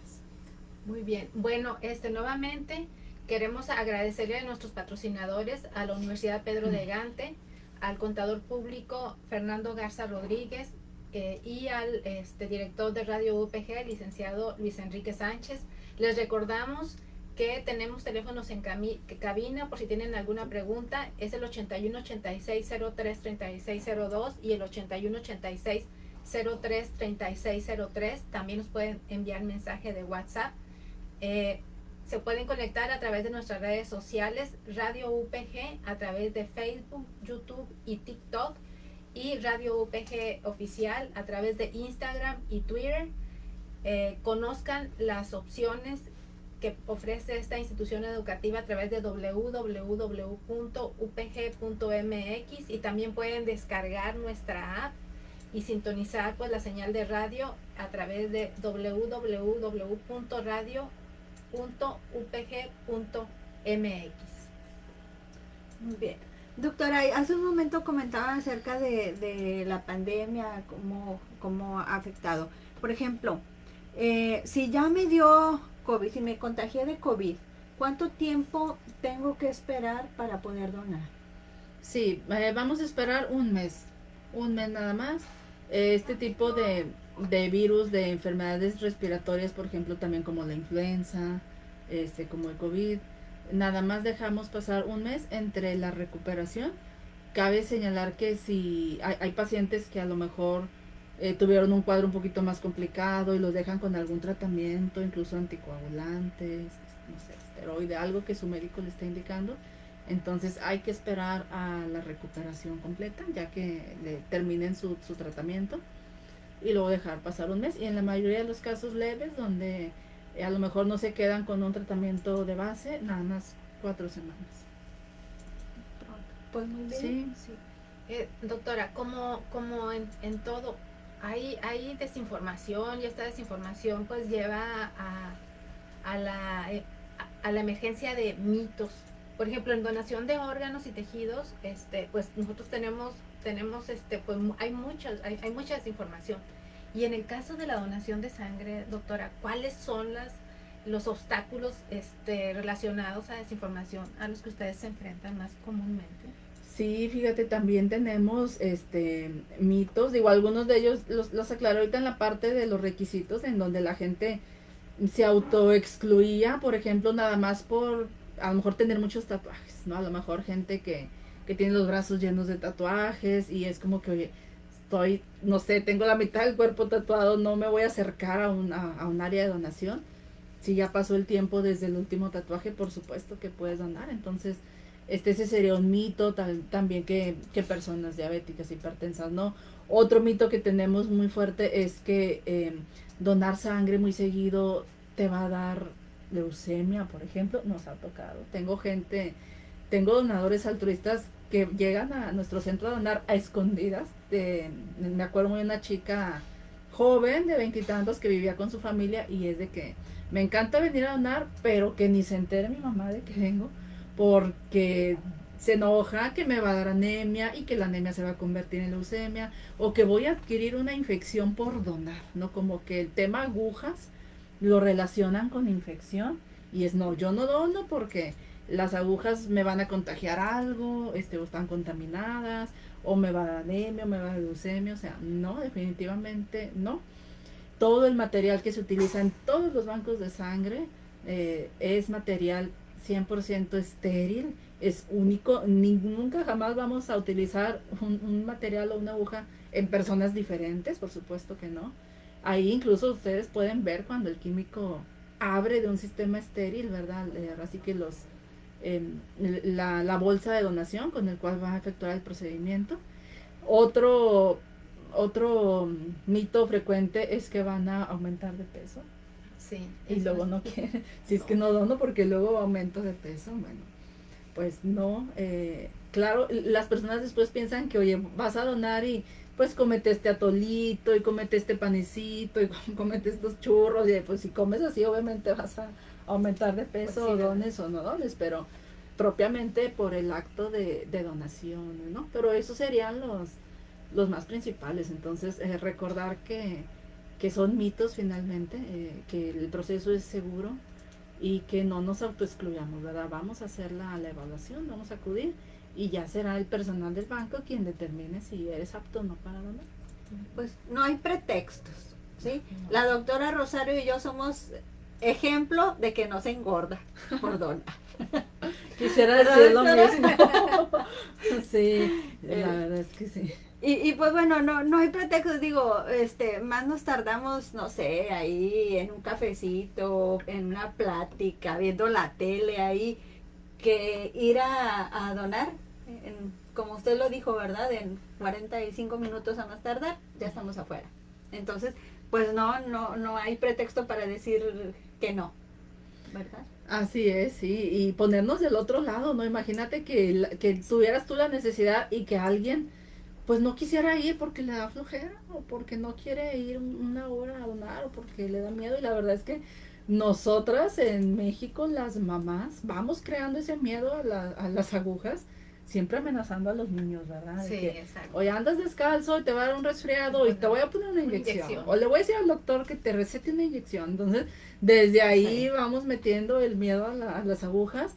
[SPEAKER 1] Muy bien. Bueno, nuevamente queremos agradecerle a nuestros patrocinadores, a la Universidad Pedro de Gante, al contador público Fernando Garza Rodríguez y al director de Radio UPG, licenciado Luis Enrique Sánchez. Les recordamos que tenemos teléfonos en cabina por si tienen alguna pregunta. Es el 81 86 03 36 02 y el 81 86 03 36 03. También nos pueden enviar mensaje de WhatsApp. Se pueden conectar a través de nuestras redes sociales, Radio UPG, a través de Facebook, YouTube y TikTok, y Radio UPG Oficial a través de Instagram y Twitter. Conozcan las opciones que ofrece esta institución educativa a través de www.upg.mx, y también pueden descargar nuestra app y sintonizar pues la señal de radio a través de www.radio.upg.mx.
[SPEAKER 2] Muy bien. Doctora, hace un momento comentaba acerca de la pandemia, cómo ha afectado. Por ejemplo, si ya me dio COVID, si me contagié de COVID, ¿cuánto tiempo tengo que esperar para poder donar?
[SPEAKER 3] Sí, vamos a esperar un mes nada más. Este tipo de virus, de enfermedades respiratorias, por ejemplo, también como la influenza, como el COVID, nada más dejamos pasar un mes entre la recuperación. Cabe señalar que si hay pacientes que a lo mejor tuvieron un cuadro un poquito más complicado y los dejan con algún tratamiento, incluso anticoagulantes, no sé, esteroide, algo que su médico le está indicando. Entonces hay que esperar a la recuperación completa, ya que le terminen su tratamiento, y luego dejar pasar un mes. Y en la mayoría de los casos leves, donde a lo mejor no se quedan con un tratamiento de base, nada más 4 semanas.
[SPEAKER 2] Pues muy bien.
[SPEAKER 3] Sí, sí.
[SPEAKER 1] Doctora, como en todo, hay desinformación, y esta desinformación pues lleva a la emergencia de mitos. Por ejemplo, en donación de órganos y tejidos, pues nosotros tenemos pues hay mucha desinformación. Y en el caso de la donación de sangre, doctora, ¿cuáles son los obstáculos relacionados a desinformación a los que ustedes se enfrentan más comúnmente?
[SPEAKER 3] Sí, fíjate, también tenemos mitos, digo, algunos de ellos los aclaré ahorita en la parte de los requisitos, en donde la gente se autoexcluía, por ejemplo, nada más por a lo mejor tener muchos tatuajes, ¿no? A lo mejor gente que tiene los brazos llenos de tatuajes, y es como que, oye, no sé, tengo la mitad del cuerpo tatuado, no me voy a acercar a un área de donación. Si ya pasó el tiempo desde el último tatuaje, por supuesto que puedes donar. Entonces, ese sería un mito. También que personas diabéticas, hipertensas, ¿no? Otro mito que tenemos muy fuerte es que donar sangre muy seguido te va a dar leucemia, por ejemplo. Nos ha tocado. Tengo donadores altruistas que llegan a nuestro centro a donar a escondidas. Me acuerdo muy de una chica joven de 20 y tantos que vivía con su familia, y es de que me encanta venir a donar, pero que ni se entere mi mamá de que vengo, porque se enoja que me va a dar anemia y que la anemia se va a convertir en leucemia, o que voy a adquirir una infección por donar, ¿no? Como que el tema agujas lo relacionan con infección, y no, yo no dono porque las agujas me van a contagiar algo, o están contaminadas, o me va a dar anemia, o me va a dar leucemia. O sea, no, definitivamente no. Todo el material que se utiliza en todos los bancos de sangre es material 100% estéril, es único. Nunca jamás vamos a utilizar un material o una aguja en personas diferentes, por supuesto que no. Ahí incluso ustedes pueden ver cuando el químico abre de un sistema estéril, ¿verdad? Así que la bolsa de donación con el cual va a efectuar el procedimiento. Otro mito frecuente es que van a aumentar de peso.
[SPEAKER 1] Sí.
[SPEAKER 3] Y luego no quieren, si es que no dono porque luego aumento de peso. Bueno, pues no. Claro, las personas después piensan que, oye, vas a donar y pues cómete este atolito y cómete este panecito y cómete estos churros, y pues si comes así obviamente vas a aumentar de peso,
[SPEAKER 1] Pues sí,
[SPEAKER 3] dones o no dones, pero propiamente por el acto de donación, ¿no? Pero esos serían los más principales. Entonces, recordar que son mitos finalmente, que el proceso es seguro y que no nos autoexcluyamos, ¿verdad? Vamos a hacer la evaluación, vamos a acudir y ya será el personal del banco quien determine si eres apto o no para donar.
[SPEAKER 2] Pues no hay pretextos, ¿sí?
[SPEAKER 3] No.
[SPEAKER 2] La doctora Rosario y yo somos ejemplo de que no se engorda por donar.
[SPEAKER 3] Quisiera
[SPEAKER 2] ¿Verdad,
[SPEAKER 3] decir lo
[SPEAKER 2] doctora?
[SPEAKER 3] mismo. Sí, la verdad es que sí.
[SPEAKER 2] Y pues bueno, no hay pretextos, digo, más nos tardamos, no sé, ahí en un cafecito, en una plática, viendo la tele ahí, que ir a donar, como usted lo dijo, ¿verdad? En 45 minutos a más tardar, ya estamos afuera. Entonces, pues no hay pretexto para decir que no, ¿verdad?
[SPEAKER 3] Así es, sí, y ponernos del otro lado, ¿no? Imagínate que tuvieras tú la necesidad y que alguien pues no quisiera ir porque le da flojera o porque no quiere ir una hora a donar o porque le da miedo, y la verdad es que nosotras en México, las mamás, vamos creando ese miedo a las agujas, siempre amenazando a los niños, ¿verdad? De
[SPEAKER 1] Sí,
[SPEAKER 3] que,
[SPEAKER 1] exacto.
[SPEAKER 3] oye, andas descalzo y te va a dar un resfriado y te voy a poner una inyección. O le voy a decir al doctor que te recete una inyección. Entonces, desde ahí
[SPEAKER 2] Sí.
[SPEAKER 3] vamos metiendo el miedo a las agujas.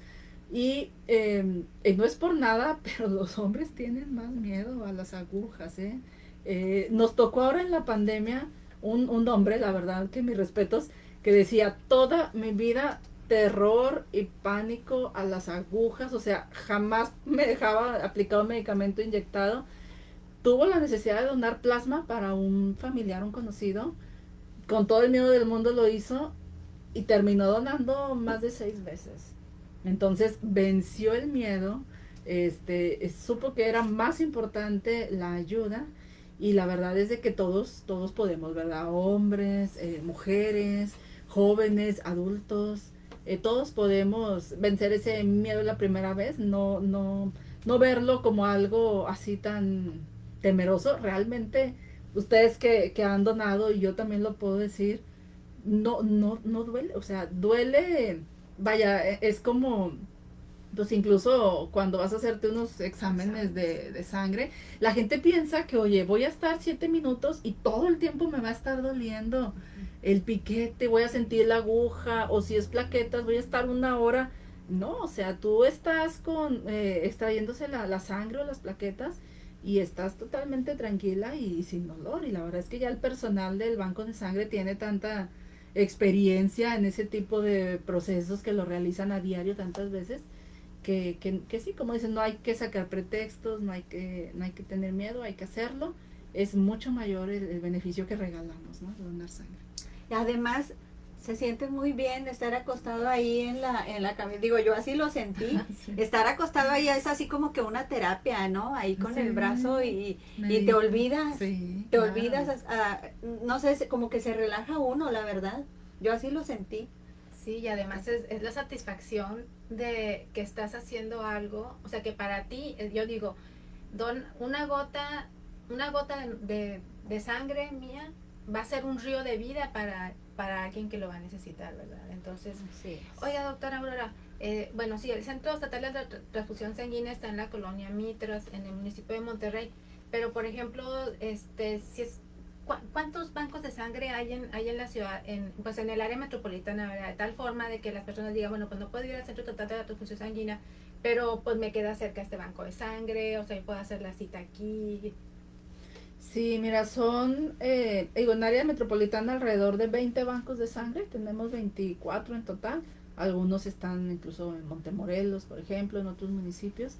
[SPEAKER 3] Y no es por nada, pero los hombres tienen más miedo a las agujas, ¿eh? Nos tocó ahora en la pandemia un hombre, la verdad que mis respetos, que decía toda mi vida terror y pánico a las agujas, o sea, jamás me dejaba aplicar un medicamento inyectado. Tuvo la necesidad de donar plasma para un familiar, un conocido, con todo el miedo del mundo lo hizo y terminó donando más de 6 veces. Entonces venció el miedo, supo que era más importante la ayuda, y la verdad es de que todos podemos, ¿verdad? Hombres, mujeres, jóvenes, adultos, todos podemos vencer ese miedo la primera vez, no verlo como algo así tan temeroso. Realmente, ustedes que han donado, y yo también lo puedo decir, no duele, o sea, duele, vaya, es como, pues incluso cuando vas a hacerte unos exámenes de sangre, la gente piensa que, oye, voy a estar 7 minutos y todo el tiempo me va a estar doliendo el piquete, voy a sentir la aguja, o si es plaquetas, voy a estar 1 hora. No, o sea, tú estás extrayéndose la sangre o las plaquetas y estás totalmente tranquila y sin dolor. Y la verdad es que ya el personal del banco de sangre tiene tanta experiencia en ese tipo de procesos que lo realizan a diario tantas veces, que sí, como dicen, no hay que sacar pretextos, no hay que tener miedo, hay que hacerlo. Es mucho mayor el beneficio que regalamos, ¿no? De donar sangre.
[SPEAKER 2] Y además se siente muy bien estar acostado ahí en la cama. Digo, yo así lo sentí.
[SPEAKER 3] Sí.
[SPEAKER 2] Estar acostado ahí es así como que una terapia, ¿no? Ahí con
[SPEAKER 3] Sí.
[SPEAKER 2] el brazo y te
[SPEAKER 3] Medita.
[SPEAKER 2] olvidas.
[SPEAKER 3] Sí,
[SPEAKER 2] Te
[SPEAKER 3] claro.
[SPEAKER 2] olvidas, no sé, como que se relaja uno, la verdad. Yo así lo sentí.
[SPEAKER 1] Sí, y además es la satisfacción de que estás haciendo algo, o sea que para ti, yo digo, una gota de sangre mía va a ser un río de vida para alguien que lo va a necesitar, ¿verdad? Entonces,
[SPEAKER 2] Sí.
[SPEAKER 1] oiga, doctora Aurora, bueno, sí, el Centro Estatal de Transfusión Sanguínea está en la colonia Mitras, en el municipio de Monterrey, pero por ejemplo, si es ¿cuántos bancos de sangre hay en la ciudad, pues en el área metropolitana, ¿verdad? De tal forma de que las personas digan, bueno, pues no puedo ir al centro total de la transfusión sanguínea, pero pues me queda cerca este banco de sangre, o sea, yo puedo hacer la cita aquí.
[SPEAKER 3] Sí, mira, digo, en área metropolitana alrededor de 20 bancos de sangre, tenemos 24 en total, algunos están incluso en Montemorelos, por ejemplo, en otros municipios,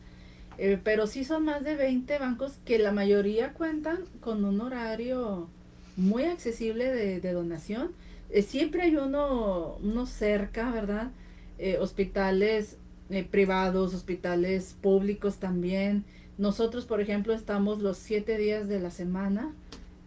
[SPEAKER 3] pero sí son más de 20 bancos que la mayoría cuentan con un horario muy accesible de donación. Siempre hay uno cerca, ¿verdad? Hospitales privados, hospitales públicos también. Nosotros, por ejemplo, estamos los 7 días de la semana,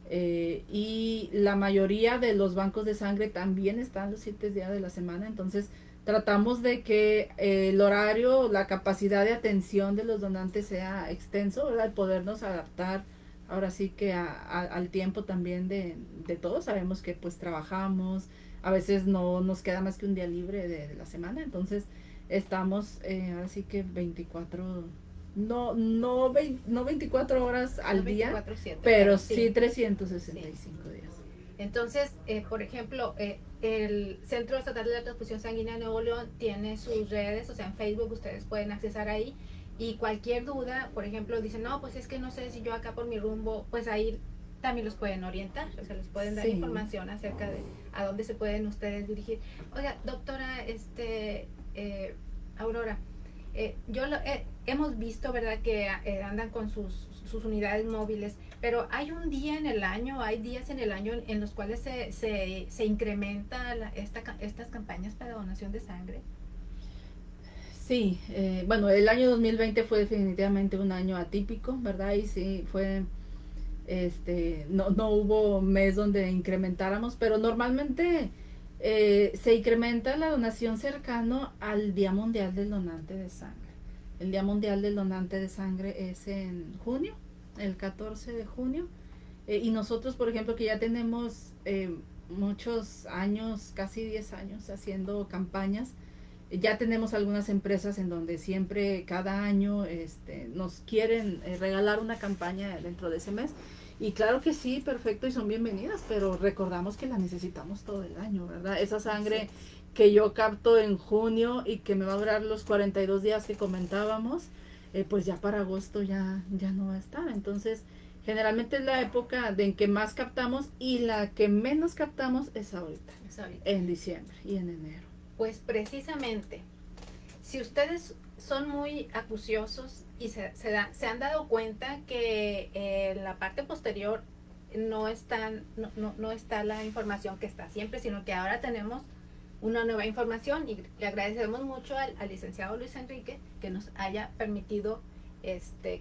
[SPEAKER 3] y la mayoría de los bancos de sangre también están los 7 días de la semana. Entonces tratamos de que el horario, la capacidad de atención de los donantes sea extenso, ¿verdad? Y podernos adaptar ahora sí que al tiempo también de todos. Sabemos que pues trabajamos, a veces no nos queda más que un día libre de la semana, entonces estamos ahora sí que 24, no 24 horas al
[SPEAKER 1] No
[SPEAKER 3] día,
[SPEAKER 1] 24/7,
[SPEAKER 3] pero
[SPEAKER 1] sí.
[SPEAKER 3] sí 365 días.
[SPEAKER 1] Entonces, por ejemplo, el Centro Estatal de la Transfusión Sanguínea de Nuevo León tiene sus redes, o sea, en Facebook ustedes pueden accesar ahí, y cualquier duda, por ejemplo, dicen, no, pues es que no sé si yo acá por mi rumbo, pues ahí también los pueden orientar, o sea, les pueden dar
[SPEAKER 3] Sí.
[SPEAKER 1] información acerca de a dónde se pueden ustedes dirigir. Oiga, doctora, Aurora, hemos visto, ¿verdad?, que andan con sus unidades móviles, pero hay un día en el año, hay días en el año en los cuales se incrementa estas campañas para donación de sangre.
[SPEAKER 3] Sí, bueno, el año 2020 fue definitivamente un año atípico, ¿verdad? Y sí, fue, no hubo mes donde incrementáramos, pero normalmente se incrementa la donación cercano al Día Mundial del Donante de Sangre. El Día Mundial del Donante de Sangre es en junio, el 14 de junio, y nosotros, por ejemplo, que ya tenemos muchos años, casi 10 años haciendo campañas, ya tenemos algunas empresas en donde siempre cada año nos quieren regalar una campaña dentro de ese mes, y claro que sí, perfecto, y son bienvenidas, pero recordamos que la necesitamos todo el año, ¿verdad? Esa sangre que yo capto en junio y que me va a durar los 42 días que comentábamos, pues ya para agosto ya no va a estar. Entonces generalmente es la época en que más captamos, y la que menos captamos es ahorita, en diciembre y en enero.
[SPEAKER 1] Pues precisamente, si ustedes son muy acuciosos y se han dado cuenta que en la parte posterior no está la información que está siempre, sino que ahora tenemos una nueva información, y le agradecemos mucho al licenciado Luis Enrique que nos haya permitido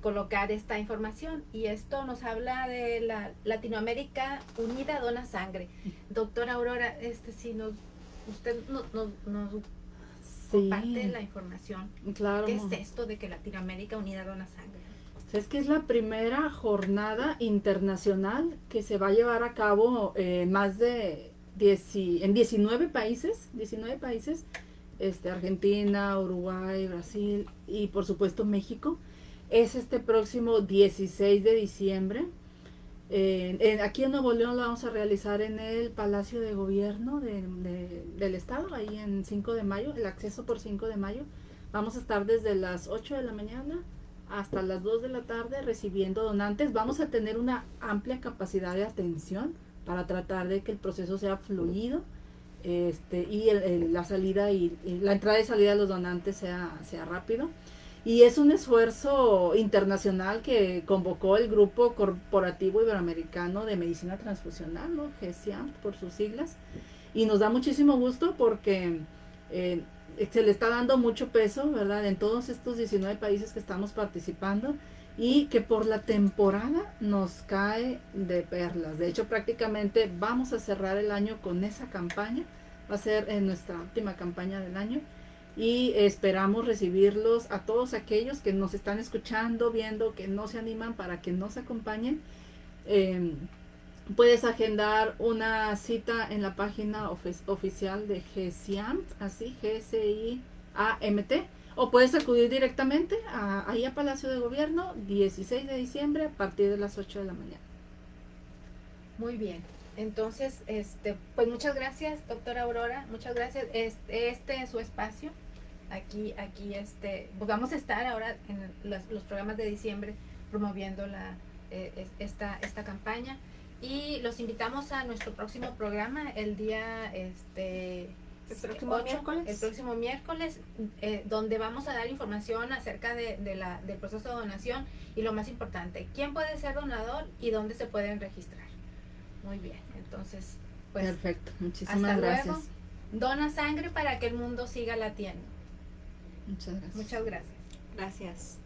[SPEAKER 1] colocar esta información, y esto nos habla de la Latinoamérica Unida Dona Sangre. Doctora Aurora, si usted nos comparte la información.
[SPEAKER 3] Claro.
[SPEAKER 1] ¿Qué es esto de que Latinoamérica Unida Dona Sangre?
[SPEAKER 3] Es que es la primera jornada internacional que se va a llevar a cabo en 19 países, Argentina, Uruguay, Brasil y por supuesto México. Es este próximo 16 de diciembre. Aquí en Nuevo León lo vamos a realizar en el Palacio de Gobierno del Estado, ahí en 5 de mayo, el acceso por 5 de mayo. Vamos a estar desde las 8 de la mañana hasta las 2 de la tarde recibiendo donantes. Vamos a tener una amplia capacidad de atención para tratar de que el proceso sea fluido, y la salida y la entrada y salida de los donantes sea rápido. Y es un esfuerzo internacional que convocó el Grupo Corporativo Iberoamericano de Medicina Transfusional, ¿no? GESIAM por sus siglas, y nos da muchísimo gusto porque se le está dando mucho peso, ¿verdad?, en todos estos 19 países que estamos participando, y que por la temporada nos cae de perlas. De hecho, prácticamente vamos a cerrar el año con esa campaña, va a ser nuestra última campaña del año, y esperamos recibirlos a todos aquellos que nos están escuchando, viendo, que no se animan, para que nos acompañen. Puedes agendar una cita en la página oficial de GESIAMT, así, GSIAMT, o puedes acudir directamente ahí a Palacio de Gobierno, 16 de diciembre, a partir de las 8 de la mañana.
[SPEAKER 1] Muy bien. Entonces, pues muchas gracias, doctora Aurora, muchas gracias. Este es su espacio. Aquí, pues vamos a estar ahora en los programas de diciembre promoviendo esta campaña, y los invitamos a nuestro próximo programa el día el próximo miércoles, donde vamos a dar información acerca del proceso de donación, y lo más importante, quién puede ser donador y dónde se pueden registrar. Muy bien, entonces, pues
[SPEAKER 3] perfecto, muchísimas gracias.
[SPEAKER 1] Luego. Dona sangre para que el mundo siga latiendo.
[SPEAKER 3] Muchas gracias.
[SPEAKER 1] Muchas gracias.
[SPEAKER 2] Gracias.